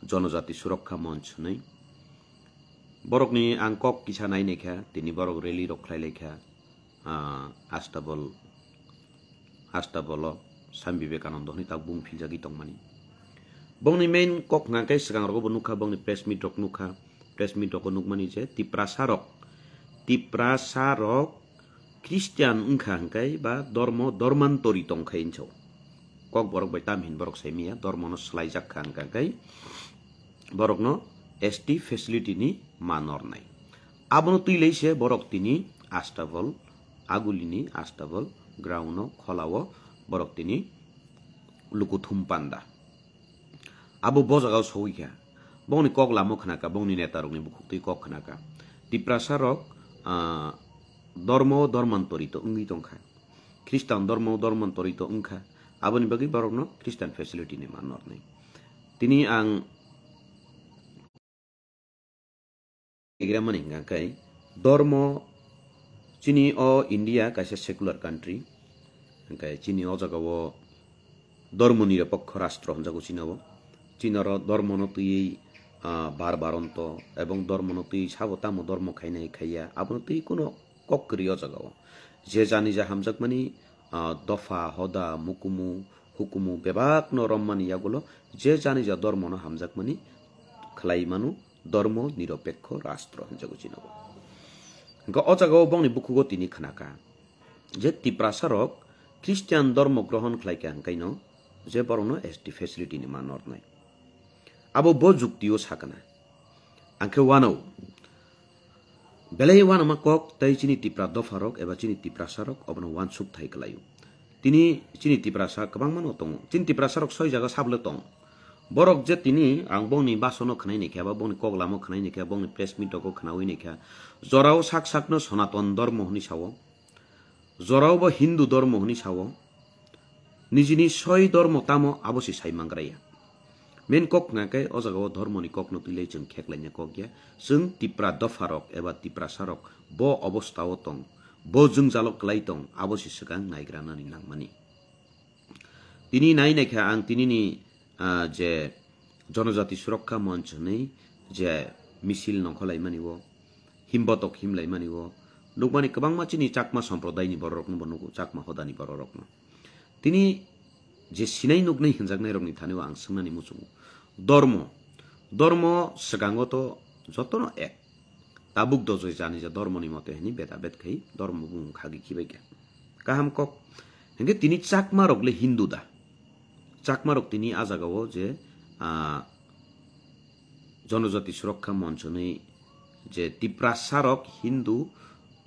जनजाति सुरक्षा मंच नै बरकनि आं कक किसा नायनायखा दिनै बरक रेलि रख्लायलायखा आस्ताबल स्वामी विवेकानंद नि ता बुंफिलजागि दंमानि बंनि मेन कक नाकै सिगां रगबो नुखा बंनि प्रेस मिट रक नुखा प्रेस मिट रक नुकमानि जे तिप्रासारक ख्रिस्टियान उनखा हंखाय बा धर्मान्तरि तंखाय इनसाव कक बरक बाय तामहिन बरक सायमिया धर्मनो स्लायजाखा हंखाय बरकनो एसटी फेसिलिटी नि मानरनाय आबनो तुइलैसे बरक तिनी आस्ताबल आगुलिनी आस्ताबल ग्राउन्ड खलाव बरक तिनी लुकुथुम पान्दा आबो बजागाव सौइखा बंनि कक लामो खनाका बंनि नेता रकनि बुखुक्ति कक खनाका तिप्रासारक धर्मान्तरित उंगि तंखा ख्रिस्टान धर्मान्तरित उंखा आबोनि बागै बरकनो ख्रिस्टान फेसिलिटी नि मानरनाय तिनी आं एग्रामनि गांखाय धर्म चिनी अ इंडिया कासे सेकुलर कान्ट्री गांखाय चिनी अ जगाव धर्म निरपेक्ष राष्ट्र हनजागो चिनावो चिनर धर्मनो तुई बार बारंत एवं धर्मनो तुई साबो तामो धर्म खायनाय खाया आबनो तुई कोनो कक्रिय जगाव जे जानि जा हामजाकमानि दफा हदा मुकुमु हुकुमु बेबाक न रम्मानि यागुलो जे जानि जा धर्मनो हामजाकमानि खलाइमानु धर्म निरपेक्ष राष्ट्र हनजागो चिनावो ग अजागाव बंनि बुकुगो तिनी खनाका जे तिप्रासारक ख्रिस्टियान धर्म ग्रहण खलायका हंखायनो जे बरनो एसटी फेसिलिटी नि मानरनाय आबो ब जुक्तियो साकना आंखे वानो बेले वानो मा कक तै चिनी तिप्रा दफारक एबा चिनी तिप्रासारक अबनो वान सुक थाइ कलायो तिनी चिनी तिप्रासा गोबां मानो दङ चिनी तिप्रासारक सय जागा साबले दं बरक जे तिनी आं बंनि बासनो खनाय नेखा बा बंनि कगलामो खनाय नेखा बंनि प्रेस मिटको खनावै नेखा जराव साक साकनो सनातन धर्म हनि सावो जराव बा हिन्दू धर्म हनि सावो निजिनि सय धर्म तामो आबसि साइमांग्राया मेन कक नाकै अजागाव धर्मनि ककनो तुलै जों खेक्लायना ककया जों तिप्रा दफारक एबा तिप्रासारक ब अवस्थाव दं ब जों जालक क्लाय दं आबसि सिगां नायग्रानानि नांमानि तिनी नायनायखा आं तिनिनि जे जनजाति सुरक्षा मंच नै जे मिसिल नखलायमानिवो हिमबतक हिमलायमानिवो नुकमानि गोबां मानसिनि चाकमा सम्प्रदायनि बररकनो बनुगो चाकमा हदानि बररकनो तिनी जे सिनाय नुगनै हिनजागनाय रकनि थानेव आं सोंनानै मुचुगो धर्म सिगाङाव तो जतनो एक ताबुक दजय जानि जा धर्मनि मते हनि बेदा बेदखै धर्म बुं खागि खिबायगा काहाम कक हेंगे तिनी चाकमा रकले हिन्दू दा चाकमा रक तिनी आजागाव जे जनजाति सुरक्षा मंच नै जे तिप्रासारक हिन्दू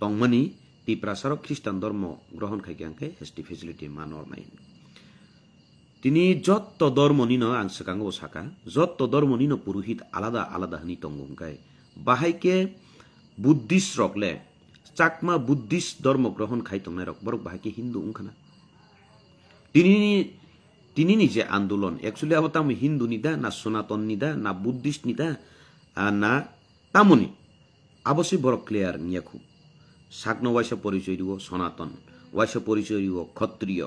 तंगमानि तिप्रासारक ख्रिस्टान धर्म ग्रहण खायगांखे एसटी फेसिलिटी मानरनाय तिनी जत्त धर्मनि न आं सिगाङाव साका जत्त धर्मनि न पुरोहित आलादा आलादा हनि तंगंखाय बाहायके बुद्धिस्ट रकले चाकमा बुद्धिस्ट धर्म ग्रहण खायतंनाय रक बरक बाहायके हिन्दू उंखाना तिनी जे आंदोलन एक्चुअली अब ताम हिन्दू नि दा ना सनातन नि दा ना बुद्धिस्ट नि दा ना तामुनि अवश्य बरक क्लियर नियाखु साकनो वाइसा परिचय दिवो सनातन वाइसा परिचय दिवो क्षत्रिय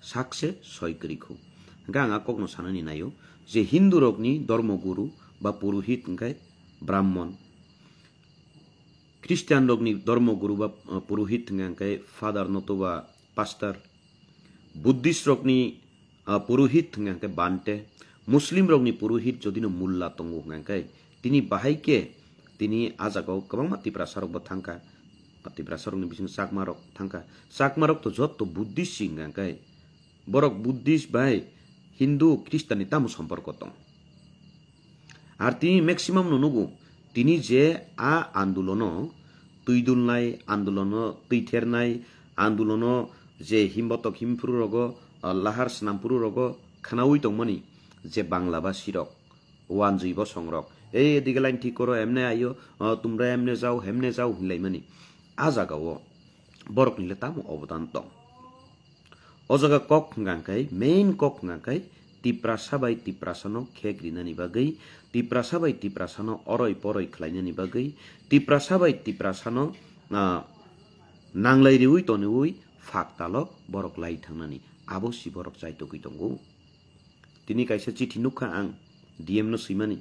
साकसे सयकरिखु गाङा ककनो साननि नायो जे हिन्दू रकनि धर्मगुरु बा पुरोहित ओंखाय ब्राह्मण ख्रिस्टियान रकनि धर्मगुरु बा पुरोहित ओंखाय फादार नतुबा पास्टर बुद्धिस्ट रकनि पुरोहित ओंखाय बान्ते मुस्लिम रकनि पुरोहित जदिनो मुल्ला तंगो ओंखाय तिनी बाहायके तिनी आजागाव गोबां तिप्रासारक बा थांका तिप्रासारकनि बिसिं चाकमारक थांका चाकमारक तो जत्त बुद्धिस्ट सिं ओंखाय बरक बुद्धिस्ट बाय हिन्दू ख्रिस्टाननि तामु सम्पर्क दं आर तिनी मैक्सिमाम नुनुगु तिनी जे आ आन्दोलन तुइदुलनाय आन्दोलन तुइथेरनाय आन्दोलन जे हिमबतक हिमपुरु रग लाहार स्नामपुरु रग खानावै दंमनि जे बांला बा सिरक वान जैब संरक ए एदिगे लाइन ठीक करो एमने आयो तुमरा एमने जाओ हिलायमानि आ जागाव बरक निले तामु अवदान दं अजगा कक गांखाय मेन कक गांखाय तिप्रासा बाय तिप्रासानो खेग्रिनानि बागै तिप्रासा बाय तिप्रासानो अरय परय खलायनानि बागै तिप्रासा बाय तिप्रासानो नांलायरिउइ तनिउइ फाकताल बरक लाई थांनानि आबसि बरक जायतगै दंगौ tini kaisa chithi nukha ang DM no simani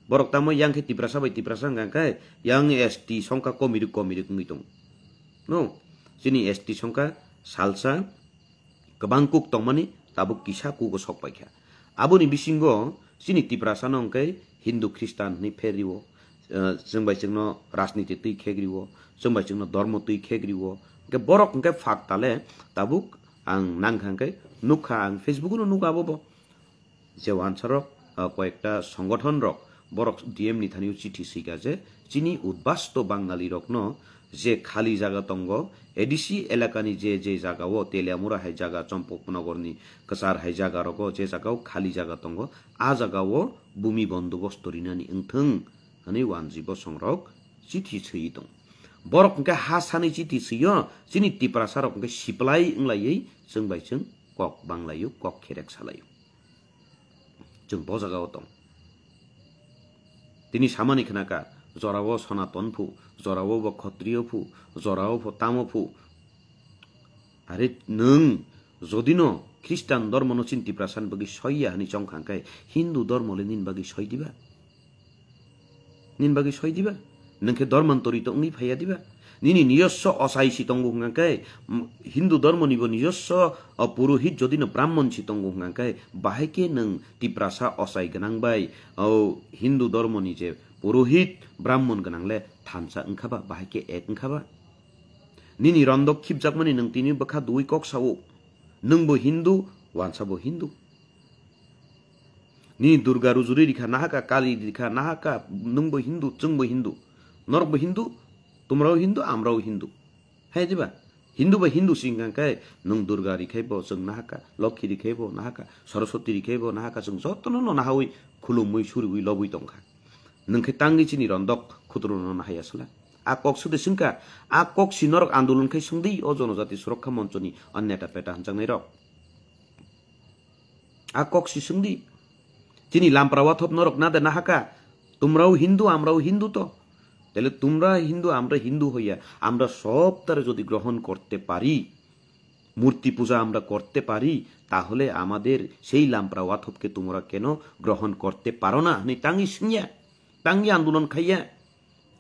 borok tamo yang ke tiprasa bai tiprasa ngangkai yang ST songka komiruk ngitung no sini ST songka salsa kebangkuk tongmani tabuk kisa ku go sokpai kha aboni bisingo sini tiprasa nongkai Hindu Kristan ni feriwo जोंबाय जोंनो राजनीति तै खेग्रिवो जोंबाय जोंनो धर्म तै खेग्रिवो के बरक के फाक ताले Tabuk आं नांखांके नुखा आं Facebook no नुगाबो जे आनसारक कयेकटा संगठन रक बरक DM नि थानिउ चिठी सिगा जे चिनी उद्बास्त बांगाली रकनो जे खाली जागा तंग एडिसी एलाकानि जे जागाओ तेलियामुरा हाय जागा चम्पकनगरनि कसार हाय जागा रको जे जागाओ खाली जागा तंग आ जागाओ भूमि बन्दोबस्त रिनानि ओंथों ani wanji bo songrok chithi chhi dong borok ke ha sani chithi chiyo chini tiprasa rok ke siplai nglai जों bai जों kok banglayu kok kherek salayu जों bo jaga otong tini samani khnaka jorawo sonaton phu jorawo bo khatriyo phu jorawo phu tamo phu are nung jodino খ্রিস্টান ধর্ম no chinti prasan bagi soya ani chongkhangkai hindu ধর্ম le nin bagi soi diba nin bagi soi diba nengke ধর্মান্তরিত ungni phaya diba nini নিজস্ব অসাই সিতঙ্গ হুঙ্গাকাই হিন্দু ধর্ম নিব নিজস্ব পুরোহিত যদি ন ব্রাহ্মণ সিতঙ্গ হুঙ্গাকাই বাহাইকে নং তিপ্রাসা অসাই গনাংবাই ও হিন্দু ধর্ম নিজে পুরোহিত ব্রাহ্মণ গনাংলে থানসা ওंखाबा বাহাইকে এক ওंखाबा নিনি রন্দক খিবজাকমানি নং তিনি বখা দুই কক সাও नंबो हिंदू वानसाबो हिंदू नी दुर्गा रुजुरी रिखा नाहाका काली रिखा नाहाका नंबो हिंदू जोंबो हिंदू नरबो हिंदू तुमराव हिंदू आमराव हिंदू है दिबा हिंदू बा हिंदू सिंगांकाय नों दुर्गा रिखायबो जों नाहाका लक्ष्मी रिखायबो नाहाका सरस्वती रिखायबो नाहाका जों जतन न नाहावै खुलुमै सुरुबै लबै दंखा नोंखे तांगि चिनि रन्दक खुद्रनो नाहायासला आ कक सुदे सिंका आ कक सिनरक आंदोलन खै संदै अ जनजाति सुरक्षा मञ्चनि अन्यटा पेटा हंजांनाय रक आ कक सि संदै चिनि लामप्रावा थप नरक नादे नाहाका तुमराव हिंदू आमराव हिंदू तो তাহলে তোমরা হিন্দু আমরা হিন্দু হইয়া আমরা সব তারে যদি গ্রহণ করতে পারি মূর্তি পূজা আমরা করতে পারি তাহলে আমাদের সেই লামপ্রা ওয়াথপকে তোমরা কেন গ্রহণ করতে পারো না নি টাঙ্গি সিংয়া টাঙ্গি আন্দোলন খাইয়া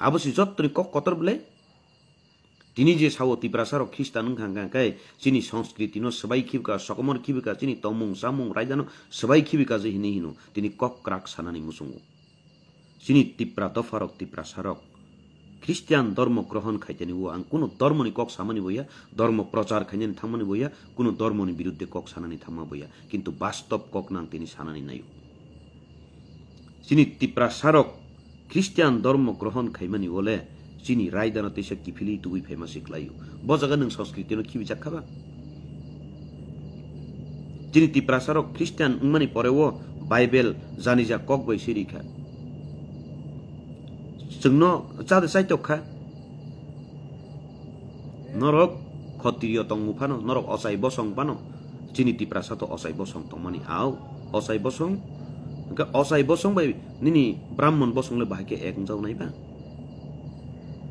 আবশ্যই যত্তরি কতর বলে তিনি যে সাওতি প্রাসার খ্রিস্টান খাঙ্গাকাই চিনি সংস্কৃতি নো সবাই খিবকা সকমর খিবকা চিনি তমুং সামুং রাইদানো সবাই খিবকা যে হিনি হিনো তিনি কক ক্রাক সানানি মুসুঙ্গু চিনি তিপ্রা দফারক তিপ্রা সারক খ্রিস্টান ধর্ম গ্রহণ খাইতেনি ও আং কোনো ধর্মনি কক সামানি বইয়া ধর্ম প্রচার খাইনি থামানি বইয়া কোনো ধর্মনি বিরুদ্ধে কক সানানি থামা বইয়া কিন্তু বাস্তব কক নাং তিনি সানানি নাই চিনি তিপ্রা সারক খ্রিস্টান ধর্ম গ্রহণ খাইমানি বলে চিনি রায়দানা তেসে কিফিলি তুই ফেমাস শিখলাইও বজাগা নং সংস্কৃতি নো কিবি জাখাবা চিনি তিপ্রা সারক খ্রিস্টান উমানি পরেও বাইবেল জানি যা কক বই সিরিখা जोंनो चादे साइतखा नरक खत्रिय तंगु फानो नरक असाई बसं पानो चिनि तिप्रासा तो असाई बसं तंगमानि आव असाई बसं बाय निनि ब्राह्मण बसंले बाहाके एक जावनाय बा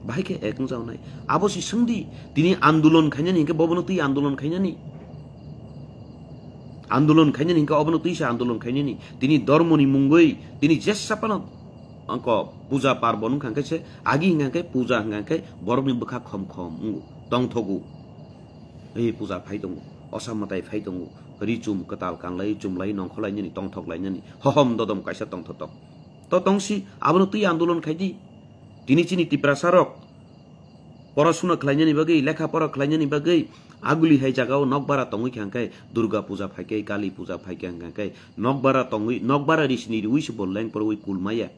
बाहाके एक जावनाय आबोसि संदि तिनि आन्दोलन खायनानि के बबनो ति आन्दोलन खायनानि के अबनो तिसा आन्दोलन खायनानि तिनि धर्मनि मुंगै तिनि जेसा पानो अंको पूजा पार्बन खांके से आगी हिंगाके पूजा हिंगाके बरनि बखा खम दंथगु ए पूजा फाइ दंगु असामताय फाइ दंगु रिचुम कताल कानलाय चुमलाय नंखलायनि तंथगलायनि हहम ददम कायसा तंथतक तो तंसि आबनो तुइ आन्दोलन खायदि तिनि चिनि तिप्रासारक पराशुना खलायनि बगै लेखा परा खलायनि बगै आगुली हाय जागाव नकबारा तंगै खांके दुर्गा पूजा फाइके काली पूजा फाइके खांके नकबारा रिसनि उइस बोललाय पर उइ कुलमाया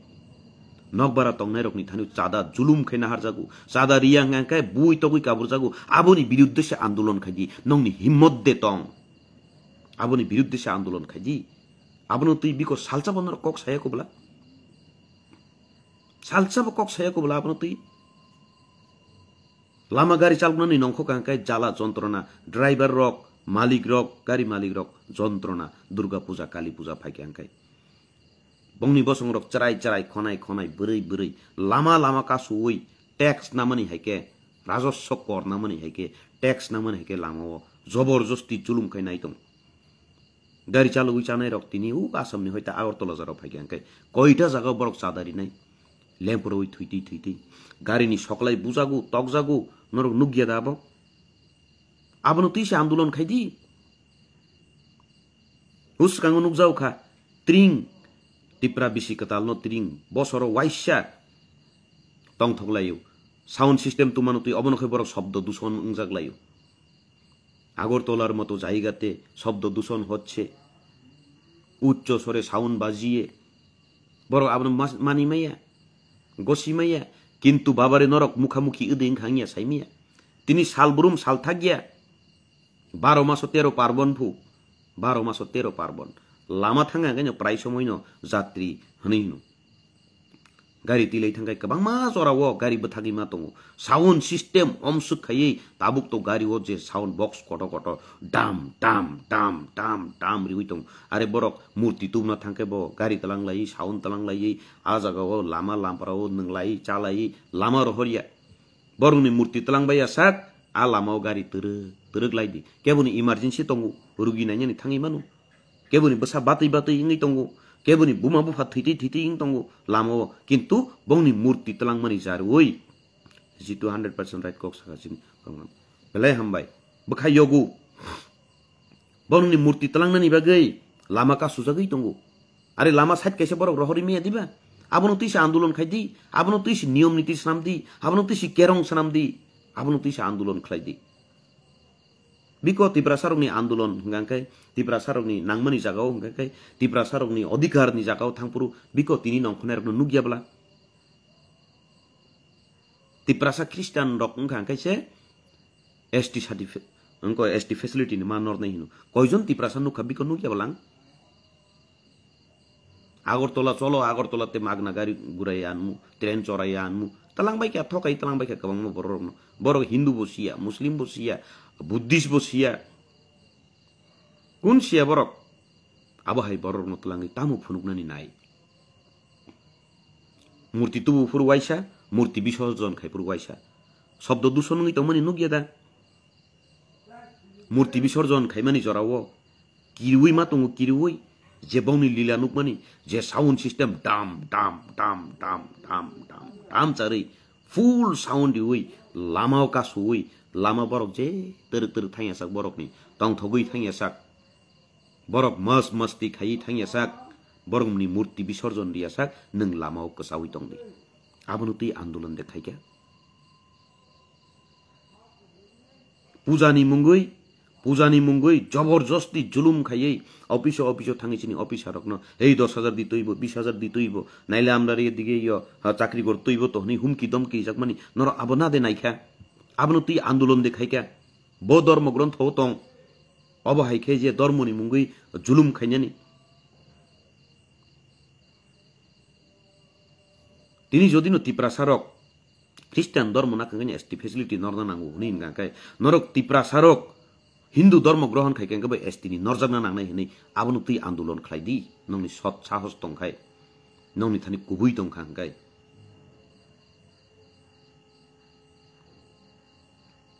नकबारा तंगनाय रकनि थानु चादा जुलुम खैना हारजागु चादा रिया गांकाय बुइ तगुइ काबुर जागु आबोनि बिरुद्ध से आन्दोलन खायदि नंनि हिम्मत दे तंग आबोनि बिरुद्ध से आन्दोलन खायदि आबोनो तुइ बिको सालचा बनर कक सायाको बला सालचा कक सायाको बला आबोनो तुइ लामा गाड़ी चालकनानि नंखो गांकाय जाला जंत्रणा ड्राइवर रक मालिक रक गाड़ी मालिक रक जंत्रणा दुर्गा पूजा काली पूजा फाइके गांकाय बंगनी बसंग रक चराय चराय खनाय खनाय बोरै लामा लामा कासुई टैक्स नामनि हाइके राजस्व कर नामनि हाइके टैक्स नामनि हाइके लामाओ जबरदस्ती जुलुम खायनाय दं गाड़ी चालुई चानाय रक तिनी उ आसामनि हयता आगरतला जाराव फाइगांखाय कयटा जागा बरक चादारि नाय लेम्परoi थुइति गारिनि सकलाय बुजागु तकजागु नरक नुगिया दाबो आबनो तिसे आन्दोलन खायदि हुसकांगो नुगजाउखा त्रिं तिप्रा बिसि कतालनो त्रिं बसरो वाइसा तंग थगलायो साउन्ड सिस्टेम तुमानो तुई अबनखै बरक शब्द दूषण उंजागलायो আগরতলার মতো জায়গাতে শব্দ দূষণ হচ্ছে উচ্চ স্বরে সাউন্ড বাজিয়ে বড় আপনার মানি মাইয়া গসি মাইয়া কিন্তু বাবারে নরক মুখামুখি ইদিন খাইয়া সাইমিয়া তিনি সালবরুম সাল থাকিয়া 12 মাস 13 পার্বণ ফু 12 মাস 13 পার্বণ লামা থাঙ্গা কেন প্রায় সময় যাত্রী হনইনো गाड़ी तिलै थांगाय गोबां मा जरावो गाड़ी बथागि मा दङ साउन्ड सिस्टेम अमसुक खायै ताबुक तो गाड़ी ओ जे साउन्ड बक्स कट कट डाम डाम डाम डाम डाम रिउइ दङ आरे बरक मूर्ति तुमना थांकेबो गाड़ी तलांलाय साउन्ड तलांलाय आ जागाव लामा लामपराव नंलाय चालाय लामा रहरिया बरंनि मूर्ति तलांबाय साक आ लामाव गाड़ी तरगलायदि केबुनि इमार्जेन्सी दङ रुगि नायनि थाङै मानु केबुनि बसा बातै बातै इंगै दङ केबुनि बुमा बुफा थैथै इंग दङ लामाव किन्तु बंनि मूर्ति तलांमानि जारुइ जितु 100% राइट कक सागासिन बेलाय हामबाय बखाय योगु बंनि मूर्ति तलांनानि बागै लामा का सुजागै दङ आरे लामा साइड कैसे बरक रहरि मिया दिबा आबनो तिसे आन्दोलन खायदि आबनो तिसे नियम नीति सामदि आबनो तिसे केरं सामदि आबनो तिसे आन्दोलन खायदि बिको तिब्रा सारकनि आन्दोलन हंगांखाय तिब्रा सारकनि नांमानि जागाव हंगांखाय तिब्रा सारकनि अधिकारनि जागाव थांपुरु बिको तिनि नंखनाय रकनो नुगियाब्ला तिब्रासा ख्रिस्टान रक हंगांखायसे एसटी सर्टिफिकेट अंको एसटी फैसिलिटी नि मानर नै हिनु कयजन तिब्रासा नुखा बिको नुगियाब्ला আগরতলা চলো আগরতলাতে মাগনা গাড়ি গুরাই আনমু ট্রেন চড়াই আনমু তালাংবাই কে থকাই তালাংবাই কে গবাং বড় হিন্দু বসিয়া মুসলিম বসিয়া বুদ্ধিস্ট বসিয়া কোন সিয়া বরক আবহাই বড় নতলাঙ্গি তামু ফুনুকনানি নাই মূর্তি তুবু ফুরওয়াইসা মূর্তি বিসর্জন খাই ফুরওয়াইসা শব্দ দূষণ নই তমনি নুগিয়া দা মূর্তি বিসর্জন খাইমানি জরাও কিরুই মা তঙ্গু কিরুই जे बौनि लीला नुकमानि जे साउन्ड सिस्टम डाम डाम डाम डाम डाम डाम डाम चारै फुल साउन्ड हुई लामाव का सुई लामा बरक जे तर तर थाइया साक बरकनि तंग थगै थाइया साक बरक मस मस्ती खाइ थाइया साक बरकनि मूर्ति विसर्जन दिया साक नों लामाव कसावै दंदि आबनो ती आन्दोलन देखाइया पूजानी मुंगै जबरदस्ती जुलुम खायै अफिसो थाङिसिनि अफिसारकनो हे 10,000 दितैब 20,000 दितैब नाइले आमदारि दिगे यो चाकरी गरतैब तो हनि हुमकी दमकी जाकमानि नर आबना दे नाइखा आबनो ती आन्दोलन देखाइका ब धर्म ग्रन्थ होतं अबहायखे जे धर्मनि मुंगै जुलुम खाइनानि तिनि जदिनो तिप्रासारक ख्रिस्टान धर्म नाकांगानि एसटी फेसिलिटी नरना नांगौ हुनि गांखाय नरक तिप्रासारक हिंदू धर्म ग्रहण खाइकेंगबो एसटीनि नरजागना नांनाय हनै आबनो ती आन्दोलन खालायदि नोंनि सत साहस दंखाय नोंनि थानि गुबै दंखांखाय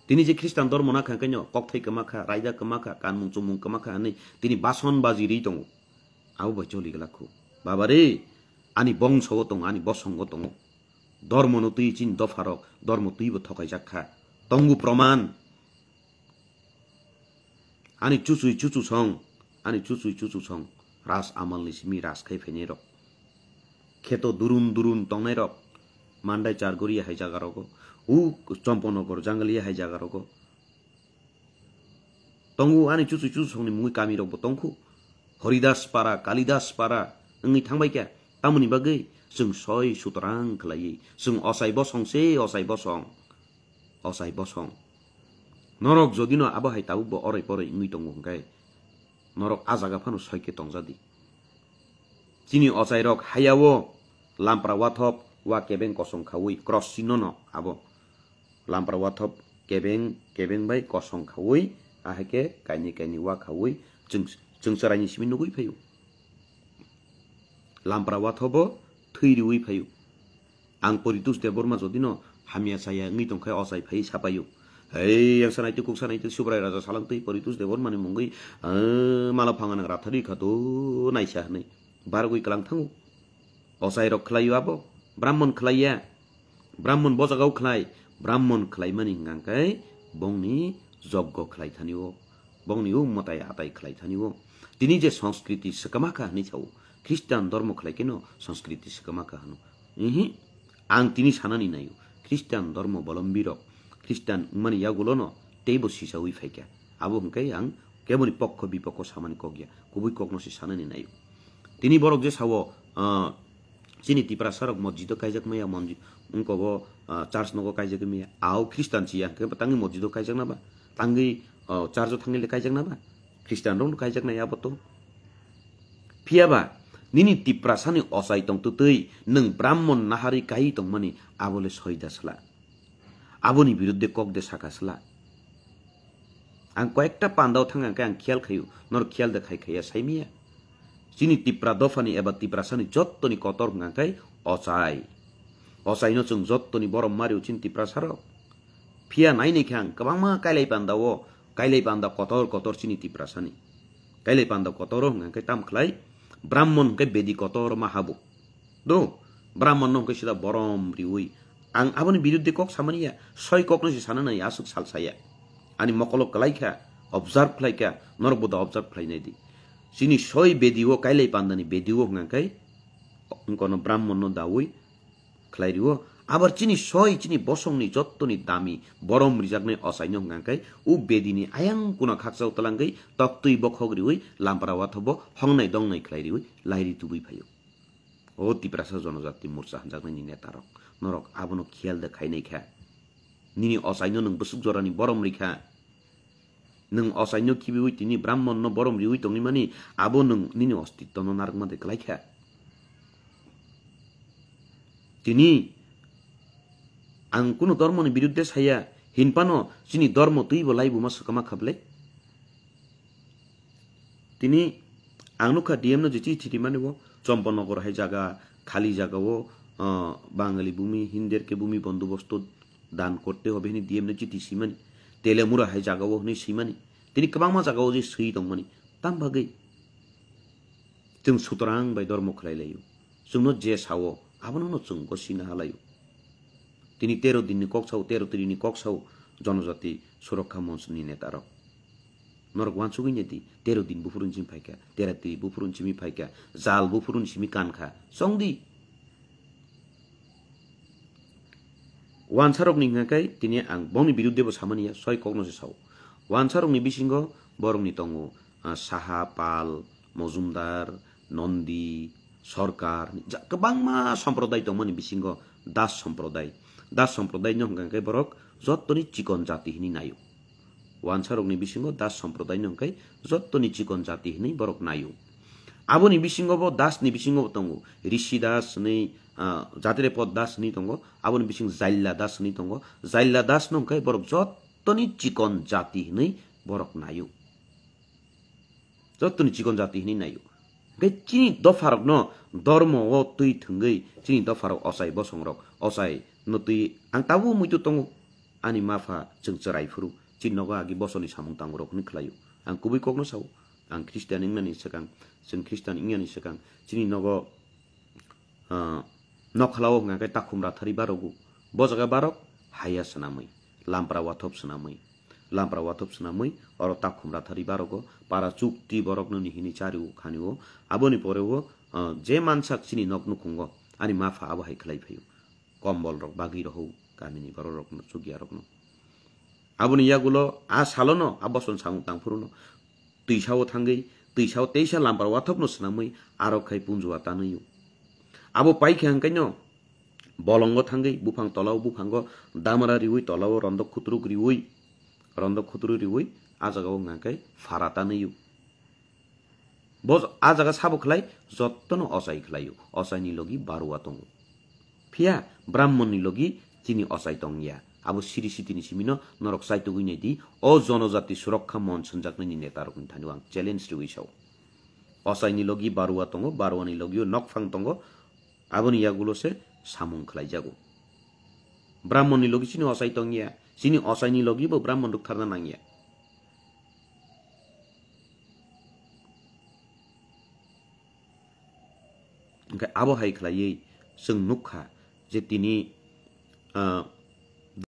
तिनि जे ख्रिस्टान धर्म नाकांखायनो ककथै कमाखा रायदा कमाखा कानमुं चुमुं कमाखा हनै तिनि बासन बाजिरि दङ आबो बचलि गलाखौ बाबारे आनि बंशो दङ आनि बसंग दङ धर्म न तुइ चिन दफारक धर्म तुइबो थकाय जाखा तंगु प्रमाण आनी चुचुई सं रास आमलनि सिमी रास खाइ फैने रक खेतो दुरुन तंनाय रक मान्दाय चारगरिया हाय जागारको उ चम्पनगर जांगलिया हाय जागारको तंगु आनी चुचुई संनि मुइ कामी रक बतंखु हरिदास पारा कालिदास पारा नोंनि थांबाय क्या तामुनि बागै जों सय सुतरां खलायै जों असाय बसं नरक जदिनो आबहाय ताबो अराय परै इंगै दङ हंगाय नरक आजागा फानु सयके तंजादि चिनि अचाय रक हायावो लामप्रा वाथप वा केबें कसं खावै क्रस चिन्ह न आबो लामप्रा वाथप केबें बाय कसं खावै आहाके काइनि वा खावै जों सरायनि सिमि नुगै फैयो लामप्रा वाथबो थैरिवै फैयो आं परितुस देबरमा जदिनो हामिया साया इंगै दंखाय असाय फै सापायो hei yang sanai tu kuk sanai tu subrai raja salang tu poritus devon mani mungui malah pangan rathari khato naisya nei bargui kelang thangu osai rok khlayu abo brahmon khlaiya brahmon bojagau khlai brahmon khlai mani ngangkai bongni joggo khlai thaniwo bongni ummatai atai khlai thaniwo tini je সংস্কৃতি sekamaka ni chau খ্রিস্টান ধর্ম khlai keno সংস্কৃতি sekamaka hanu ang tini sanani nayu খ্রিস্টান ধর্ম বলম্বী rok খ্রিস্টান মানে ইয়াগুলো ন তেইব সিসা উই ফাইকা আবো হংকাই আং কেমনি পক্ষ বিপক্ষ সামানি কগিয়া কুবুই কগ্নসি সানানি নাইও তিনি বরক যে সাও চিনি তিপ্রা সরক মসজিদ কাইজাক মাইয়া মঞ্জি উনকব চার্চ নগো কাইজাক মিয়া আও খ্রিস্টান চিয়া কে তাঙ্গি মসজিদ কাইজাক নাবা তাঙ্গি চার্জ থাঙ্গিলে কাইজাক নাবা খ্রিস্টান রং কাইজাক নাই আবো তো ফিয়াবা নিনি তিপ্রা সানি অসাই তং তুই নং ব্রাহ্মণ নাহারি কাই তং মানি আবলে সইদাসলা aboni biruddhe kokde sakasla ang koyekta pandao thangangkai ang khial khayu nor khial de khai khaya saimia chini tipra dofani eba tipra sani jottoni kotor ngangkai osai no chung jottoni borom mariu chin tipra sarok phia nai ni khang kabangma kailai panda kotor chini tipra sani kailai panda kotor ngangkai tam khlai brahmon ke bedi kotor mahabu do brahmon no ke sida borom riui ang aboni biruddhe kok samania soi kok nosi sananai asuk salsaya ani mokolok kalaika observe kalaika norboda observe kalainai di sini soi bediwo kailai pandani bediwo ngangkai ngkono brahmon no dawi kalairiwo abar chini soi chini bosongni jottoni dami borom rijaknai osaino ngangkai u bedini ayang kuna khaksau talangai toktui bokhogriwi lamparawa thobo hongnai dongnai kalairiwi lairi tubui phayo o tiprasa jonojati mursa hanjaknai ni netarok norok abono khial de khainai kha nini osaino nung busuk jorani borom rikha nung osaino kibiwi tini brahmon no borom riwi tongi mani abo nung nini ostitto no nargma de klaikha tini ang kuno dharmo ni biruddhe saya hinpano chini dharmo tui bolai buma sakama khable tini angnuka dm no jichi thiti manibo চম্পনগর hai jaga খালি জায়গা ও বাঙালি ভূমি হিন্দেরকে ভূমি বন্দোবস্ত দান করতে হবে নি DM নে চিঠি সিমানি তেলেমুরা hai jaga ও নি সিমানি তিনি কবাংমা জায়গা ও যে সই দংমানি তাম বাগै जों सुतरां बाय धर्म खलायलायो जोंनो जे सावो आबनो जों गसिना हालायो তিনি 13 দিনनि कक्साव 13 तिरिनि कक्साव जनजाति सुरक्षा मञ्चनि नेतारक नरक वानसुगिने दि 13 दिन बुफुरुन जिम फाइका 13 तिरि बुफुरुन जिमि फाइका जाल बुफुरुन सिमि कानखा संदि वानसारकनि ngakai तिनि आं बंनि बिरुद्धेबो सामानिया सय कग्नसे साव वानसारकनि बिसिंग बरंनि तंगो साहा पाल मजुमदार नन्दी सरकार गोबांमा सम्प्रदाय दंमोन बिसिंग दास सम्प्रदाय नंगांkai बरक जत्तनि चिकन जाति हिनि नायो वानसारकनि बिसिंग दास सम्प्रदाय नंगाkai जत्तनि चिकन जाति हिनि बरक नायो आबोनि बिसिंगबो दासनि बिसिंगबो तंगो ऋषि दास नै जातिरे पद दास नि तंगो आबोनि बिसिंग जाइल्ला दास नि तंगो जाइल्ला दास नंगाkai बरक जत्तनि चिकन जाति हिनि बरक नायो जत्तनि चिकन जाति हिनि नायो चिनी दफारक न धर्म ओ तुई थंगै चिनी दफारक असाय बसंरक असाय न तुई आं ताबु मुइतु तंगो आनि माफा जों चराइफुरु चिन्नगा आगि बसनि सामुं तांगरक नि खलायो आं कुबै कग्न साव आं ख्रिस्टियान इंनानि सगां जों ख्रिस्टियान इंयानि सगां चिनी नगो नखलाव ngakai ताखुमरा थारि बारगु बजगा बारक हाया सनामै लामप्रा वाथप सनामै और ताखुमरा थारि बारगो पारा चुक्ति बरक न निहिनि चारिउ खानिओ आबोनि परेओ जे मानसाक चिनी नग्नु खुंगो आनि माफा आबो हाइ खलाइ फैयो कम्बल रक बागि रहौ गामिनि बर रक न चुगिया रक न आबोनि यागुलो आ सालो न आबसन साउ तांफुरु न तैसाव थांगै तैसाव तेइसा लामप्रा वाथप न सनामै आरो खाइ पुंजुवा तानैयो आबो पाइखे हांकाइ न बलंग थांगै बुफां तलाव बुफांग दामरा रिउइ तलाव रन्दक खुत्रुक रिउइ आजागाव ngakai farata नैयो बज आजागा साबो खलाय जत्तनो असाय खलायो असायनि लगी बारुवा तंगो फिया ब्राह्मणनि लगी चिनी असाय तंगिया आबो सिरि सितिनि सिमिनो नरक साइतो गइनै दि अ जनजाति सुरक्षा मन सन्जाकनि नेतारकनि थानिउ आं च्यालेन्ज रिउइसाव असायनि लगी बारुवा तंगो बारुवानि लगियो नकफां तंगो आबोनि यागुलोसे सामुं खलाय जागो ब्राह्मणनि लगी चिनी असाय तंगिया sini osai ni logi bo brahman duk tharna nangya abo hai khlai sung nukha je tini